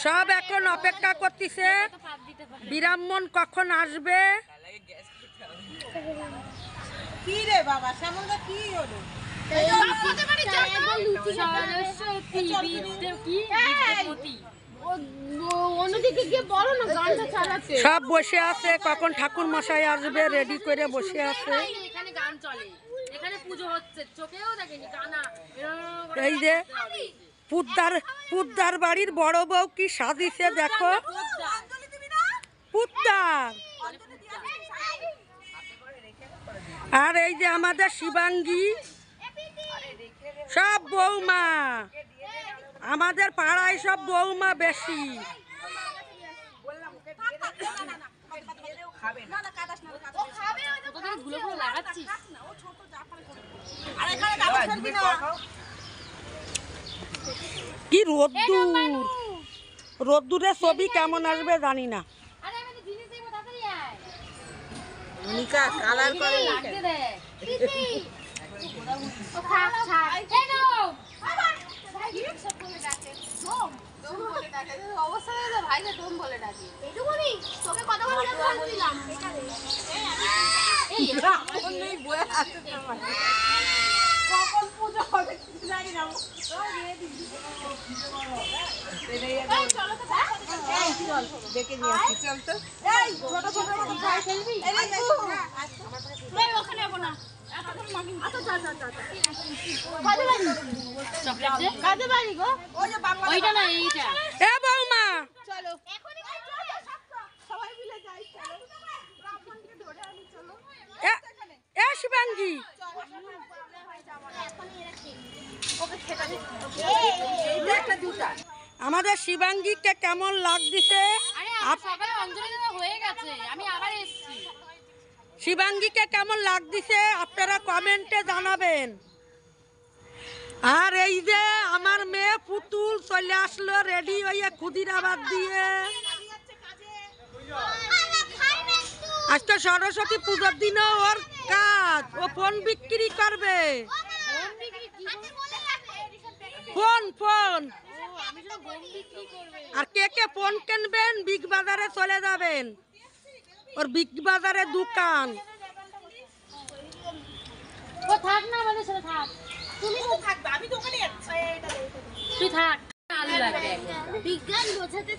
সব এখন অপেক্ষা করতেছে ব্রাহ্মণ কখন আসবে। কি রে বাবা শ্যামলদা কি হলো? সব বসে আছে কখন ঠাকুর মশাই আসবে রেডি করে বসে আছে। এই যে পুদ্দার বাড়ির বড় বউ কি সাজিছে দেখো। পুদ্দার আর এই যে আমাদের শিবাঙ্গী সব বৌমা, আমাদের পাড়ায় সব বৌমা বেশি। কি রোদ্দুরের ছবি কেমন আসবে জানি না। আমাদের শিবাঙ্গীকে কেমন লাগছে? শিবাঙ্গীকে কেমন লাগছে আপনারা কমেন্টে জানাবেন। আর এই যে আমার মেয়ে পুতুল চলে আসলো রেডি হয়ে খুদিরাবাদ দিয়ে। আজকে সরস্বতী পূজার দিনে ওর কাজ, ও ফোন বিক্রি করবে। ফোন আর কে কে ফোন কিনবেন বিগ বাজারে চলে যাবেন, ওর বিগ বাজারে দোকান। তুই থাক বিজ্ঞান বোঝাতে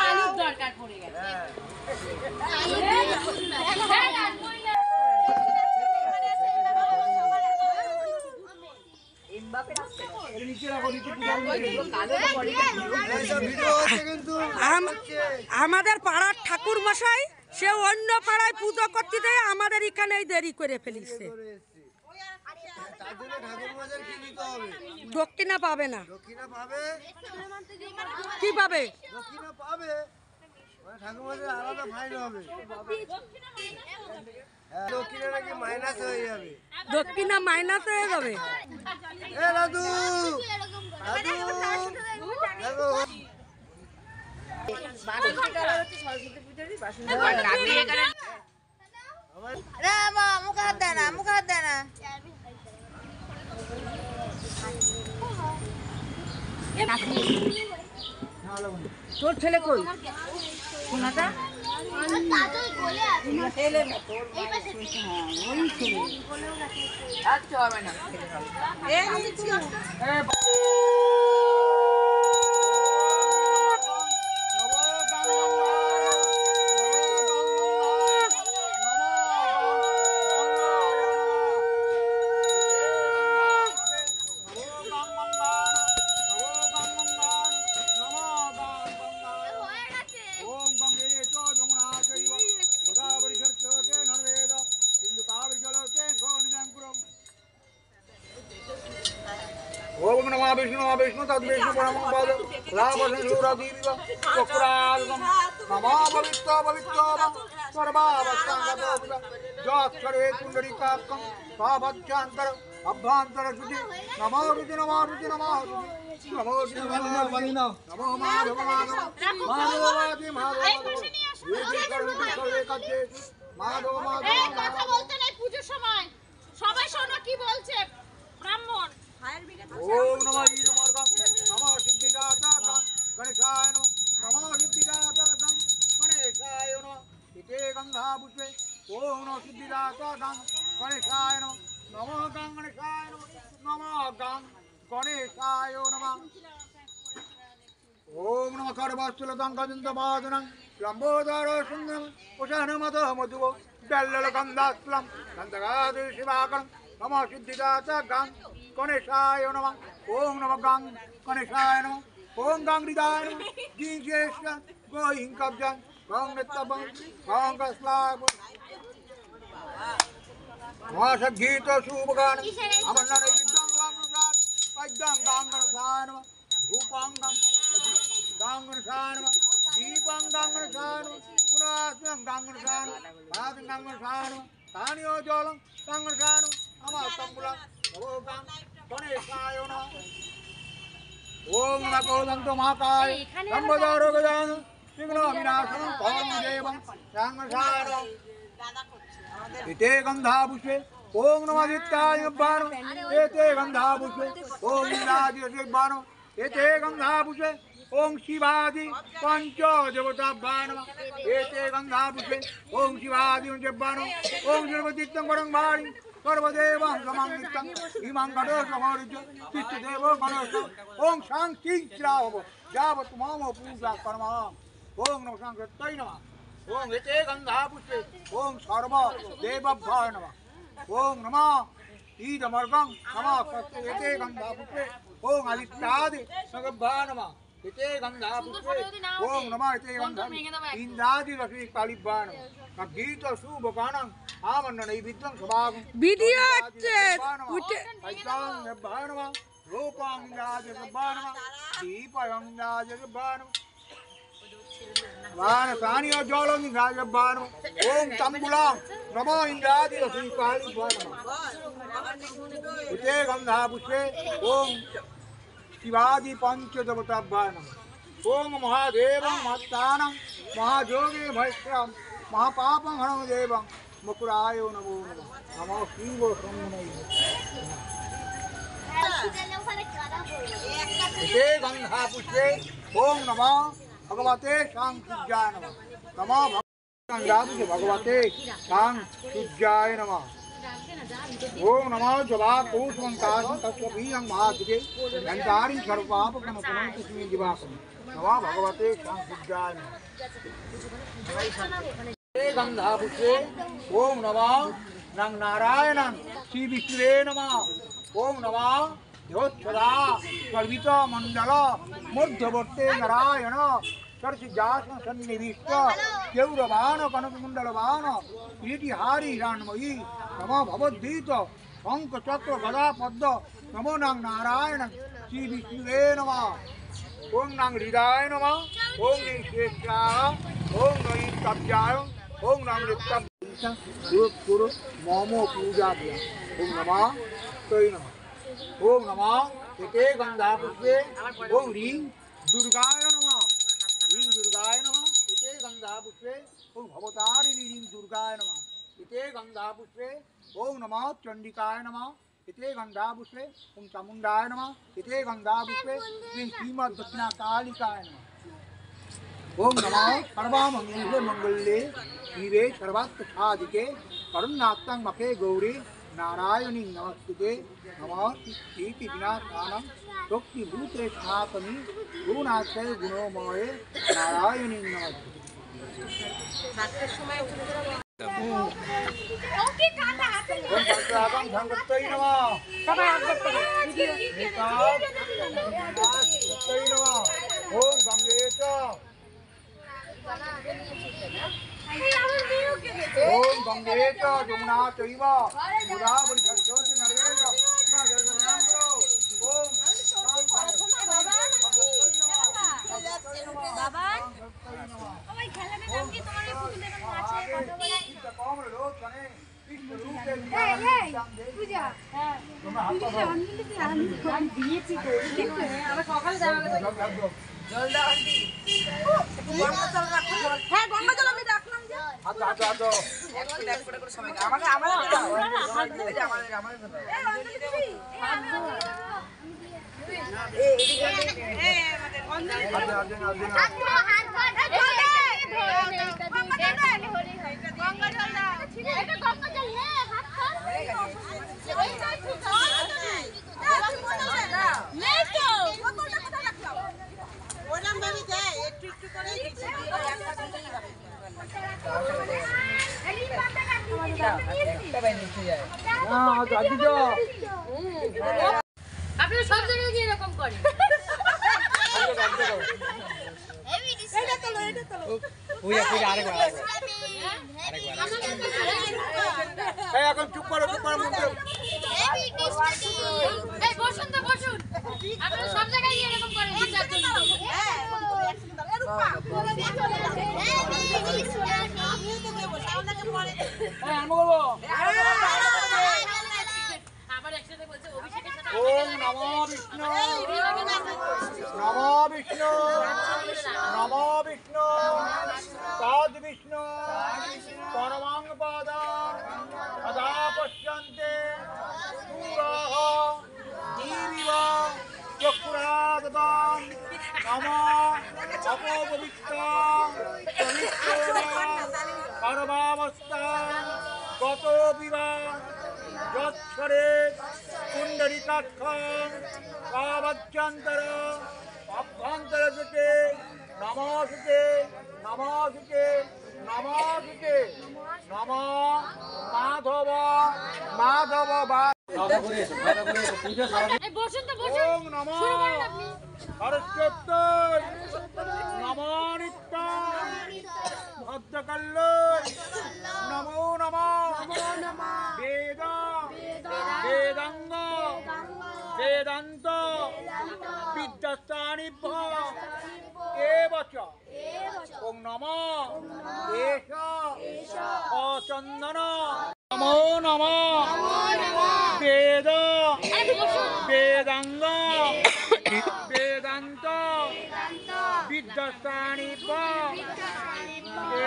আলুর দরকার পড়ে গেছে। আমাদের পাড়ার ঠাকুর মশাই সে অন্য পাড়ায় পুজো করতে দেয়, আমাদের এখানে দেরি করে ফেলিছে। দক্ষিণা পাবে না। কি পাবে? দক্ষিণা মাইনাস হয়ে যাবে। তোর ছেলে কই? শোনাটা আচ্ছা হবে না। ओम नमः विष्णु तद विष्णु परमं पद रावण शूरदीर्घ चक्रार्गम नमः पवित्र सर्वावस्थांगतो जक्षरे पुंडरीकाक्षं पावच्छांतर अभ्यंतर शुद्धि नमो रुचि नमो नमो माधव माधवादि माधव কথা বলতে নাই পূজোর সময়। সবাই শোনো কি বলছে ব্রাহ্মণ। সিদ্ধিদাতা গাং গণেশায় নমঃ নমঃ গাং গণেশায় নমঃ নমঃ গাং গণেশায় নমঃ ওম নমঃ খড়বস্থলতাং গজন্তবাদনং লম্বোদর সুন্দরম উশানমত মধুব বেল্লল গন্ধাস্লম গন্ধগাদি শিবাকরং নমঃ সিদ্ধিদাতা গাং গণেশায় নমঃ ওম নমঃ গাং গণেশায় নমঃ ওম গাং হৃদায় নমঃ জিজ্ঞেশ গোহিং কব্জং গং নিত্যবং গং কস্লাব মহাসগীত শুভগান আমন্নন বিদ্যং লাভ্রজান পদ্যং গাং গণেশায় নমঃ ভূপং গাং গাঙ্গনশান দীপং গাঙ্গনশান পুনঃ গাঙ্গনশান ভাদং গাঙ্গনশান তানিও জলং গাঙ্গনশান আমাতম্বুলং নমো গাং গণেশায় নমঃ ওম নমো গণন্ত মহাকায় লম্বোদর গজান বিঘ্ন বিনাশং পরম দেবং গাঙ্গনশান এতে গন্ধাভূষে ওম নমঃ আদিত্যায় বাণ এতে গন্ধাভূষে ওম ইন্দ্রাদিতে বাণ এতে গন্ধাভূষে ओम शिवादि पंच देवताभ्यां नमः एते गंधाभूषे ओम शिवादि पंचभ्यां ओम सर्वतीर्थं परंभारि सर्वदेवं समांगितं इमां गणेशमोर्ज चित्तदेवो गणेश ओम शांति श्रावो यावत् मम पूजा कर्म ओम नमः शांतये नमः ओम एते गंधाभूषे ओम सर्व देवभ्यां नमः ओम नमः ईदमर्गं नमः एते गंधाभूषे ओम आदित्यादि नगभ्यां नमः इते गंधापुष्पे ओम नमः इते गंधं इंद्रादि रश्मि कालिभ्यां नमः गीत शुभ गानं आमन्न नैवेद्यं सभागं ভিডিও হচ্ছে উঠে ऐतां नभ्यां नमः रूपां इंद्रादि नभ्यां नमः दीपं इंद्रादि नभ्यां नमः वानसानि ज्वालं इंद्रादि नभ्यां नमः ओम तंबुलां नमो इंद्रादि रश्मि कालिभ्यां नमः इते गंधापुष्पे ओम शिवादि पंचदेवताभ्यां नमः ओम महादेवं महत्तानं महायोगे भैष्यं महापापं हरं देवं मुकुराय नमो नमः नमो शिव शम्भुनैः इते गन्धापुष्पे ओम नमः भगवते शांतिजाय नमः नमः गन्धापुष्पे भगवते शांतिजाय नमः ओम नमः जवा पुष्पंकां तत्त्वभीयं महादिगे गंधारि सर्वपापकं पुनः दिवाकं नमः भगवते शांतिजाय नमः गंधापुष्पे ओम नमः नं नारायणं श्री विष्णुवे नमः ओम नमः योच्छदा सर्वित मंडल मध्यवर्ते नारायण सरसिजासन सन्निविष्ट गौरवान कनककुंडलवान कीर्तिहारी हिरण्मयी नमः भगवद्गीत शंख चक्र गदा पद्म नमो नं नारायण श्री विष्णुवे नमः ओम नं हृदय नमः ओम नीं शेषाय ओम नीं कब्जाय ओम नं नित्यं गुरु मम पूजा ओम नमः तै नमः ओम नमः एते गंधापुष्पे ओम ह्रीं दुर्गाय नमः ह्रीं दुर्गाय नमः इते गंधापुष्पे ओम भवतारिणी ह्रीं दुर्गाय नमः इते गंधापुष्पे ओम नमः चंडिकाय नमः इते गंधापुष्पे ओम चामुंडाय नमः इते गंधापुष्पे ह्रीं श्रीमद्दक्षिणाकालिकाय नमः ओम नमः सर्वमंगले मंगले शिवे सर्वार्थसाधिके करुणात्तं मके गौरी नारायणी नमस्ते नमः इति विनाशानं शक्तिभूते सनातनी गुरुनाथे गुणोमये नारायणी नमस्ते ओम भद्रागं धनवत्तै नमः धनवत्तै नमः ओम गंगेश ओम गंगेश जमुना चैव गोदावरी सरस्वती नर्मदा ओम বাবা ওই খেলাটা নাম কি তোমার এই ফুল দেখানো আছে কথা বলে এই পূজা হ্যাঁ পূজা আমি দিয়েছি তো আমরা সকালে যাওয়া জল দাও আন্টি গঙ্গা জল রাখো হ্যাঁ গঙ্গা জল আমি রাখলাম যে আচ্ছা আচ্ছা আচ্ছা একটু দেখ করে করে সময় আমাদের আমাদের এই অঞ্জলি দিবি এই অঞ্জলি হাত ধর গঙ্গা জল দাও এটা গঙ্গা জল নে হাত কর এইটাই ঠিক আছে নেই তো বোতলটা কোথায় রাখলাম ওরম ভাবে দে একটু একটু করে দিচ্ছি একটা দিলেই হবে এই পাতা কাটি একটা বাই নিচে যায় আপনি সব জায়গায় গিয়ে এরকম করেন এখন চুপ করো মুখ করো। এই বসুন তো বসুন আপনি সব জায়গায় গিয়ে এরকম করেন বিচার জন্য আবার একসাথে বলছে অভিষেকের সাথে ওম নমো বিষ্ণু নমো বিষ্ণু নমো বিষ্ণু তদ বিষ্ণু পরমাং পদং সদা পশ্যন্তে দূরহ দীরিব চক্ষুরাদং নমো অপবিত্রং পবিত্রং সর্বাবস্থাং গত বিবাহ যৎসরে কুণ্ডলিকাক্ষং কাবচ্যন্তর অভ্যন্তর থেকে নমস্তে নমস্তে নমস্তে নম মাধব মাধব বা এই বসুন তো বসুন ওম নমঃ শুরু করেন আপনি সরস্বতী নমো নিত্যং ভদ্রকল্যাণ নমো নমঃ বেদ বেদাঙ্গ বেদান্ত বিদ্যাস্থানিভ্য এব চ ওম নমঃ এষ অচন্দন নমো নমঃ বেদ বেদাঙ্গ বেদান্ত বিদ্যাস্থানিভ্য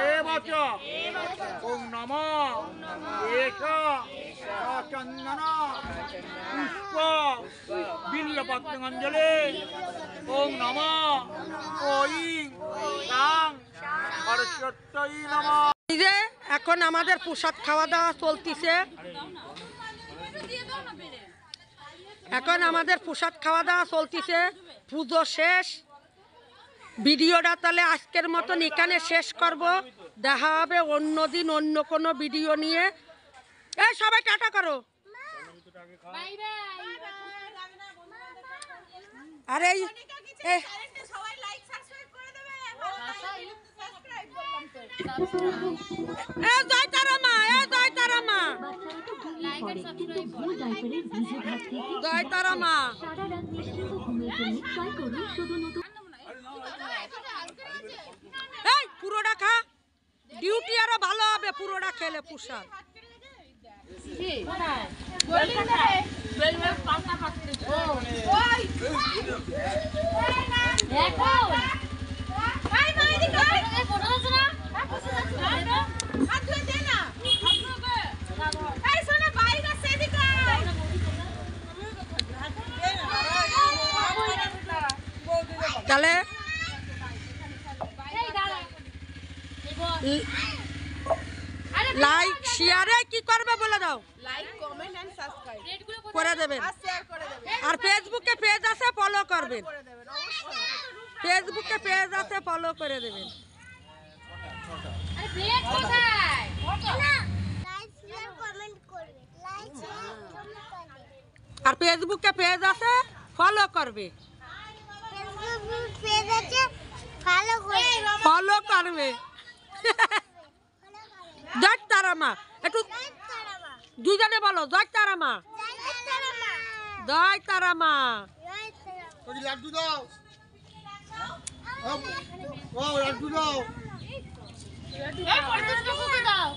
এব চ ওম নমঃ এষ অচন্দন পুষ্প বিল্লপত্রাঞ্জলি ওম নমঃ ঐং তাং সরস্বতী নমঃ। এই যে এখন আমাদের প্রসাদ খাওয়া দাওয়া চলতিছে এখন আমাদের প্রসাদ খাওয়া দাওয়া চলতিছে পুজো শেষ ভিডিওটা তাহলে আজকের মতন এখানে শেষ করব দেখা হবে অন্য দিন অন্য কোনো ভিডিও নিয়ে এই সবাই টাটা করো বাই বাই আরে এই সবাই লাইক সাবস্ক্রাইব করে দেবে সাবস্ক্রাইব করলাম তো জয় তারা মা জয় তারা মা লাইক আর সাবস্ক্রাইব জয় তারা মা এই পুরোটা খা ডিউটি আরো ভালো হবে পুরোটা খেলে প্রসাদ তাহলে লাইক শেয়ারে কি করবে বলে দাও লাইক কমেন্ট এন্ড সাবস্ক্রাইব করে দেবেন আর শেয়ার করে দেবেন আর ফেসবুকে পেজ আছে ফলো করবেন করে দেবেন অবশ্যই ফেসবুকে পেজ আছে ফলো করে দেবেন আরে প্লেট কোথায় লাইক শেয়ার কমেন্ট করবে লাইক শেয়ার কমেন্ট করবে আর ফেসবুকে পেজ আছে ফলো করবে ফেসবুক পেজ আছে ফলো করবে ফলো করবে জয় তারা মা একটু লাইক করবা দুইজনে বলো জয় তারা মা লাইক করবা জয় তারা মা লাইক করবা ওই লাড্ডু দাও ও লাড্ডু দাও এই পড়তে দাও